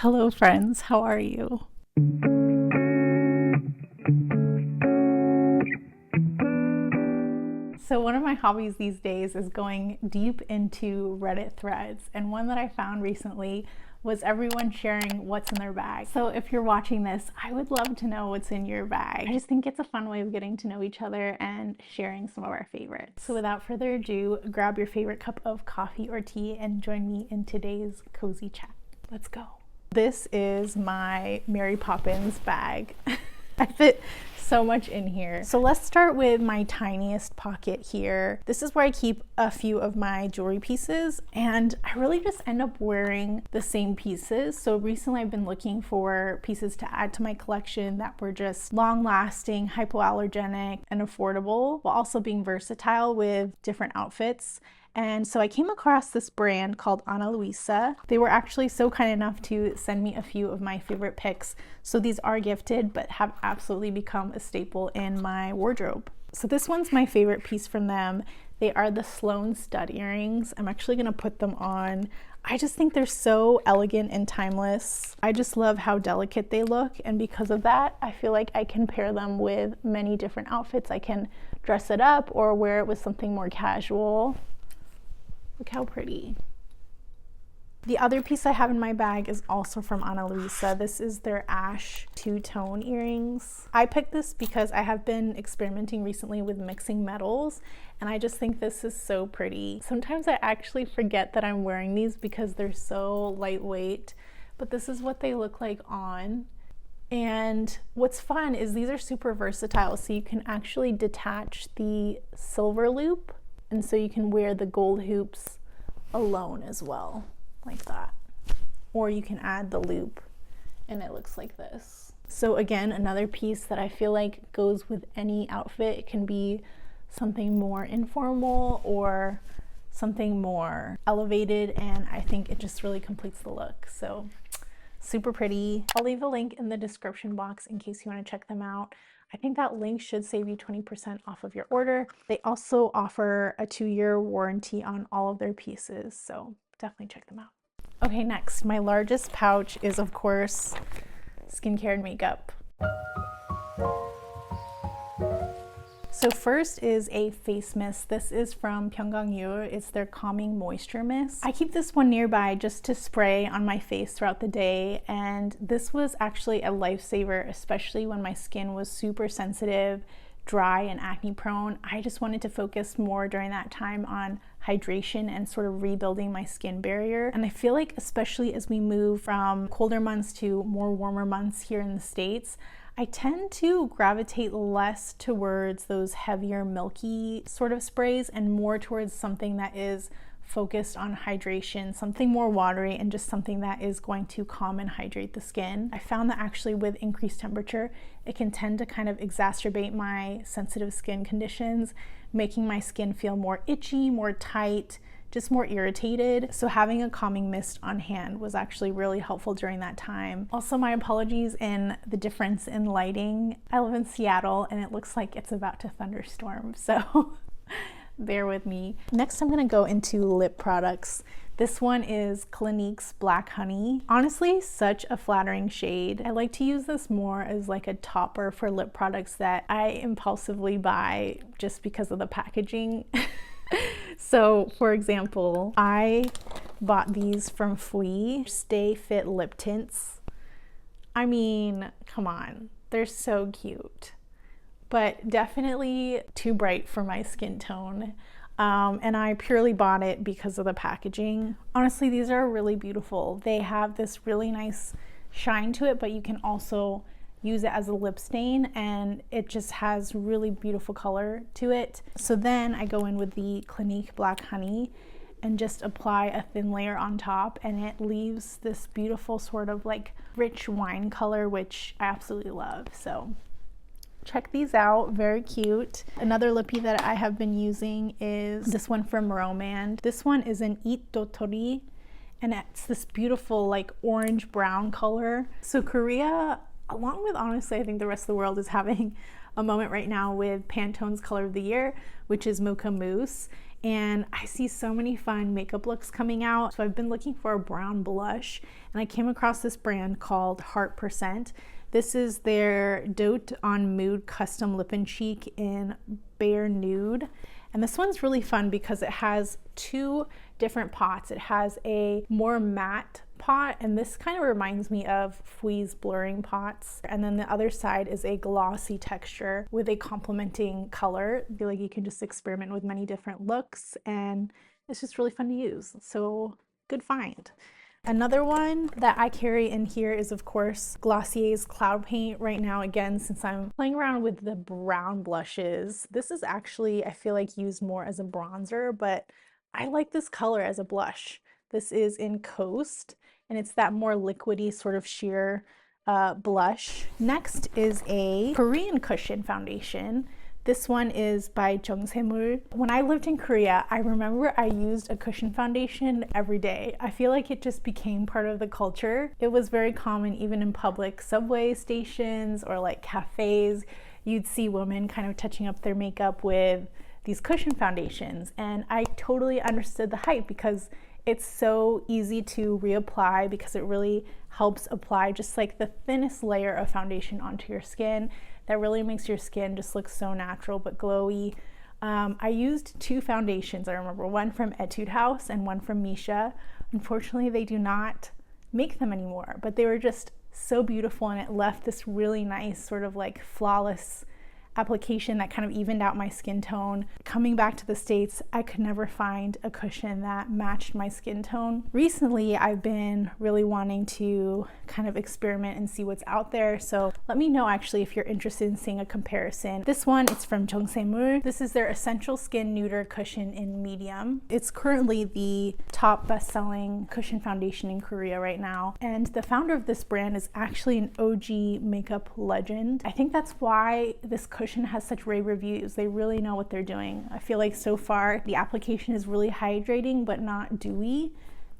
Hello friends, how are you? So one of my hobbies these days is going deep into Reddit threads, and one that I found recently was everyone sharing what's in their bag. So if you're watching this, I would love to know what's in your bag. I just think it's a fun way of getting to know each other and sharing some of our favorites. So without further ado, grab your favorite cup of coffee or tea and join me in today's cozy chat. Let's go. This is my Mary Poppins bag. I fit so much in here. So let's start with my tiniest pocket here. This is where I keep a few of my jewelry pieces, and I really just end up wearing the same pieces. So recently I've been looking for pieces to add to my collection that were just long lasting, hypoallergenic, and affordable, while also being versatile with different outfits. And so I came across this brand called Ana Luisa. They were actually so kind enough to send me a few of my favorite picks. So these are gifted, but have absolutely become a staple in my wardrobe. So this one's my favorite piece from them. They are the Sloan stud earrings. I'm actually gonna put them on. I just think they're so elegant and timeless. I just love how delicate they look, and because of that, I feel like I can pair them with many different outfits. I can dress it up or wear it with something more casual. Look how pretty. The other piece I have in my bag is also from Ana Luisa. This is their Ash two-tone earrings. I picked this because I have been experimenting recently with mixing metals, and I just think this is so pretty. Sometimes I actually forget that I'm wearing these because they're so lightweight, but this is what they look like on. And what's fun is these are super versatile, so you can actually detach the silver loop, and so you can wear the gold hoops alone as well, like that. Or you can add the loop and it looks like this. So again, another piece that I feel like goes with any outfit. It can be something more informal or something more elevated, and I think it just really completes the look. So super pretty. I'll leave a link in the description box in case you want to check them out. I think that link should save you 20% off of your order. They also offer a 2-year warranty on all of their pieces, so definitely check them out. Okay, next, my largest pouch is, of course, skincare and makeup. So first is a face mist. This is from Pyunkang. It's their Calming Moisture Mist. I keep this one nearby just to spray on my face throughout the day, and this was actually a lifesaver, especially when my skin was super sensitive, dry, and acne prone. I just wanted to focus more during that time on hydration and sort of rebuilding my skin barrier. And I feel like, especially as we move from colder months to more warmer months here in the States, I tend to gravitate less towards those heavier, milky sort of sprays and more towards something that is focused on hydration, something more watery, and just something that is going to calm and hydrate the skin. I found that actually with increased temperature, it can tend to kind of exacerbate my sensitive skin conditions, making my skin feel more itchy, more tight, just more irritated. So having a calming mist on hand was actually really helpful during that time. Also, my apologies in the difference in lighting. I live in Seattle and it looks like it's about to thunderstorm, so bear with me. Next, I'm gonna go into lip products. This one is Clinique's Black Honey. Honestly, such a flattering shade. I like to use this more as like a topper for lip products that I impulsively buy just because of the packaging. So for example, I bought these from Fwee, Stay Fit lip tints. I mean, come on, they're so cute, but definitely too bright for my skin tone. And I purely bought it because of the packaging. Honestly, these are really beautiful. They have this really nice shine to it, but you can also use it as a lip stain, and it just has really beautiful color to it. So then I go in with the Clinique Black Honey and just apply a thin layer on top, and it leaves this beautiful sort of like rich wine color, which I absolutely love. So check these out, very cute. Another lippy that I have been using is this one from Rom&nd. This one is an Eat Dotori, and it's this beautiful like orange brown color. So Korea, along with honestly I think the rest of the world, is having a moment right now with Pantone's color of the year, which is Mocha Mousse. and I see so many fun makeup looks coming out. So I've been looking for a brown blush, and I came across this brand called Heart%. This is their Dote on Mood Custom Lip and Cheek in Bare Nude. And this one's really fun because it has two different pots. It has a more matte pot, and this kind of reminds me of Fwee's blurring pots. And then the other side is a glossy texture with a complementing color. I feel like you can just experiment with many different looks, and it's just really fun to use. So good find. Another one that I carry in here is, of course, Glossier's Cloud Paint right now. Again, since I'm playing around with the brown blushes, this is actually, I feel like, used more as a bronzer, but I like this color as a blush. This is in Coast, and it's that more liquidy sort of sheer blush. Next is a Korean cushion foundation. This one is by Jungsaemool. When I lived in Korea, I remember I used a cushion foundation every day. I feel like it just became part of the culture. It was very common even in public subway stations or like cafes. You'd see women kind of touching up their makeup with these cushion foundations. And I totally understood the hype because it's so easy to reapply, because it really helps apply just like the thinnest layer of foundation onto your skin. That really makes your skin just look so natural but glowy. I used two foundations, I remember, one from Etude House and one from Misha. Unfortunately, they do not make them anymore, but they were just so beautiful, and it left this really nice sort of like flawless application that kind of evened out my skin tone. Coming back to the States, I could never find a cushion that matched my skin tone. Recently, I've been really wanting to kind of experiment and see what's out there. So let me know actually if you're interested in seeing a comparison. This one is from Jungsaemool. This is their Essential Skin Nuder cushion in medium. It's currently the top best-selling cushion foundation in Korea right now. And the founder of this brand is actually an OG makeup legend. I think that's why this cushion has such rave reviews. They really know what they're doing. I feel like so far the application is really hydrating but not dewy,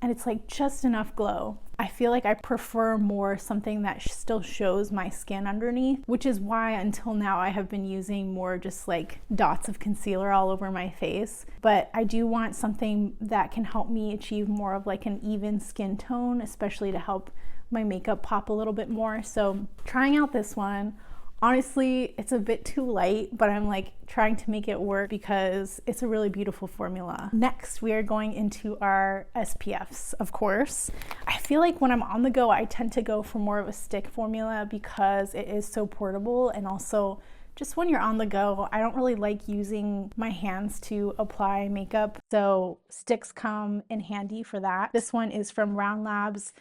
and it's like just enough glow. I feel like I prefer more something that still shows my skin underneath, which is why until now I have been using more just like dots of concealer all over my face. But I do want something that can help me achieve more of like an even skin tone, especially to help my makeup pop a little bit more. So trying out this one, honestly, it's a bit too light, but I'm like trying to make it work because it's a really beautiful formula. Next, we are going into our SPFs, of course. I feel like when I'm on the go, I tend to go for more of a stick formula because it is so portable, and also just when you're on the go, I don't really like using my hands to apply makeup. So sticks come in handy for that. This one is from Round Labs.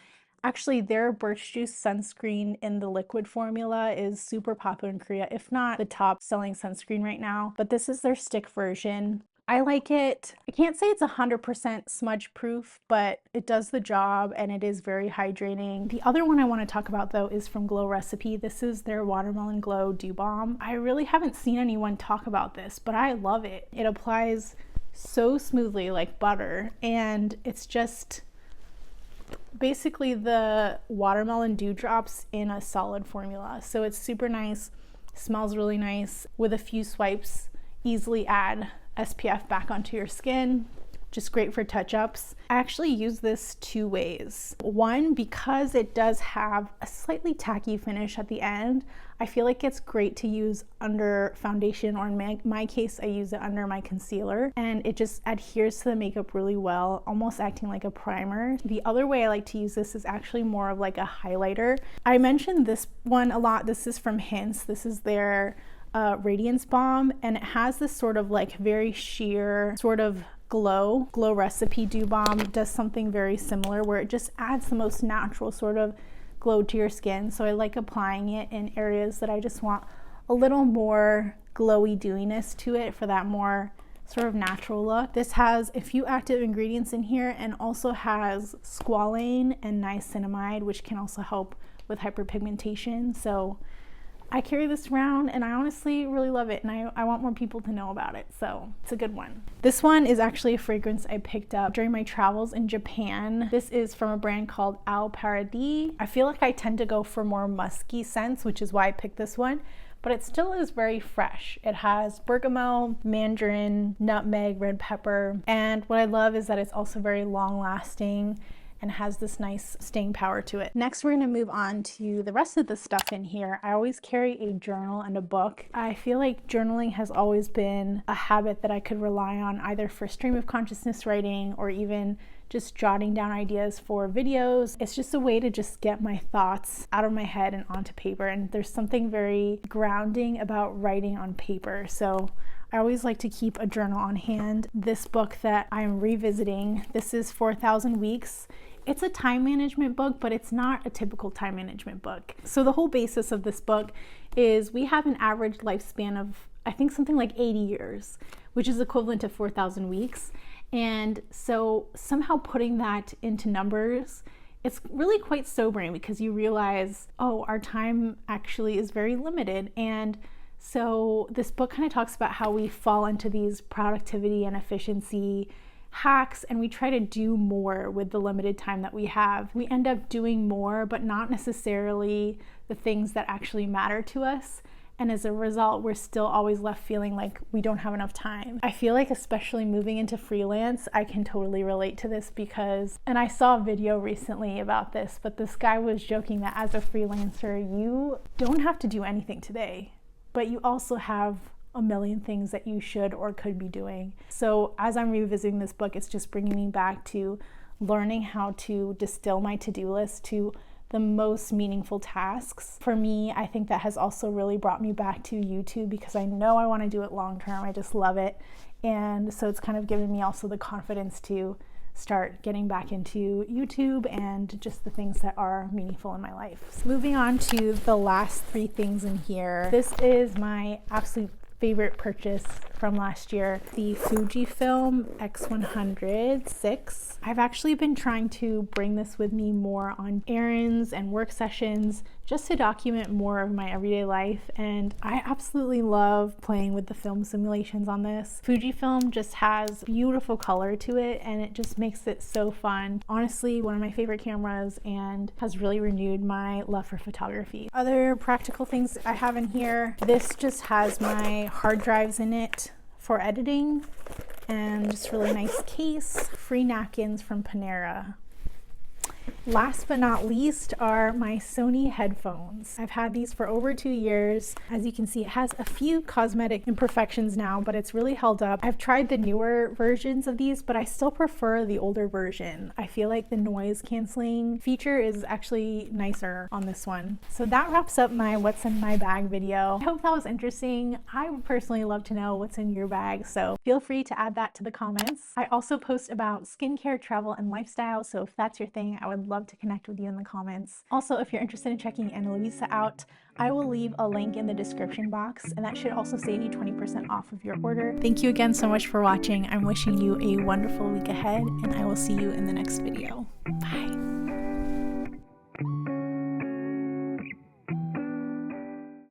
Actually, their Birch Juice sunscreen in the liquid formula is super popular in Korea, if not the top selling sunscreen right now. But this is their stick version. I like it. I can't say it's 100% smudge proof, but it does the job and it is very hydrating. The other one I want to talk about though is from Glow Recipe. This is their Watermelon Glow Dew Balm. I really haven't seen anyone talk about this, but I love it. It applies so smoothly like butter, and it's just basically the watermelon dewdrops in a solid formula. So it's super nice, smells really nice. With a few swipes, easily add SPF back onto your skin. Just great for touch-ups. I actually use this two ways. One, because it does have a slightly tacky finish at the end, I feel like it's great to use under foundation, or in my case, I use it under my concealer, and it just adheres to the makeup really well, almost acting like a primer. The other way I like to use this is actually more of like a highlighter. I mentioned this one a lot. This is from Hints. This is their Radiance Balm, and it has this sort of like very sheer sort of Glow Recipe Dew Balm does something very similar, where it just adds the most natural sort of glow to your skin. So I like applying it in areas that I just want a little more glowy dewiness to it for that more sort of natural look. This has a few active ingredients in here, and also has squalane and niacinamide, which can also help with hyperpigmentation. So I carry this around and I honestly really love it, and I want more people to know about it, so it's a good one. This one is actually a fragrance I picked up during my travels in Japan. This is from a brand called Au Paradis. I feel like I tend to go for more musky scents, which is why I picked this one, but it still is very fresh. It has bergamot, mandarin, nutmeg, red pepper, and what I love is that it's also very long lasting and has this nice staying power to it. Next, we're gonna move on to the rest of the stuff in here. I always carry a journal and a book. I feel like journaling has always been a habit that I could rely on either for stream of consciousness writing or even just jotting down ideas for videos. It's just a way to just get my thoughts out of my head and onto paper. And there's something very grounding about writing on paper. So I always like to keep a journal on hand. This book that I'm revisiting, this is 4,000 Weeks. It's a time management book, but it's not a typical time management book. So the whole basis of this book is we have an average lifespan of, I think, something like 80 years, which is equivalent to 4,000 weeks. And so somehow putting that into numbers, it's really quite sobering because you realize, oh, our time actually is very limited. And so this book kind of talks about how we fall into these productivity and efficiency hacks and we try to do more with the limited time that we have. We end up doing more, but not necessarily the things that actually matter to us. And as a result, we're still always left feeling like we don't have enough time. I feel like especially moving into freelance, I can totally relate to this because, and I saw a video recently about this, but this guy was joking that as a freelancer, you don't have to do anything today, but you also have a million things that you should or could be doing. So as I'm revisiting this book, it's just bringing me back to learning how to distill my to-do list to the most meaningful tasks. For me, I think that has also really brought me back to YouTube because I know I want to do it long term. I just love it. And so it's kind of given me also the confidence to start getting back into YouTube and just the things that are meaningful in my life. So moving on to the last three things in here. This is my absolute favorite purchase from last year, the Fujifilm X100 6. I've actually been trying to bring this with me more on errands and work sessions just to document more of my everyday life, and I absolutely love playing with the film simulations on this. Fujifilm just has beautiful color to it and it just makes it so fun. Honestly, one of my favorite cameras and has really renewed my love for photography. Other practical things I have in here, this just has my hard drives in it for editing and just really nice case, free napkins from Panera. Last but not least are my Sony headphones. I've had these for over 2 years. As you can see, it has a few cosmetic imperfections now, but it's really held up. I've tried the newer versions of these, but I still prefer the older version. I feel like the noise canceling feature is actually nicer on this one. So that wraps up my what's in my bag video. I hope that was interesting. I would personally love to know what's in your bag, so feel free to add that to the comments. I also post about skincare, travel, and lifestyle, so if that's your thing, I would love to connect with you in the comments. Also, if you're interested in checking Luisa out, I will leave a link in the description box, and that should also save you 20% off of your order. Thank you again so much for watching. I'm wishing you a wonderful week ahead, and I will see you in the next video. Bye.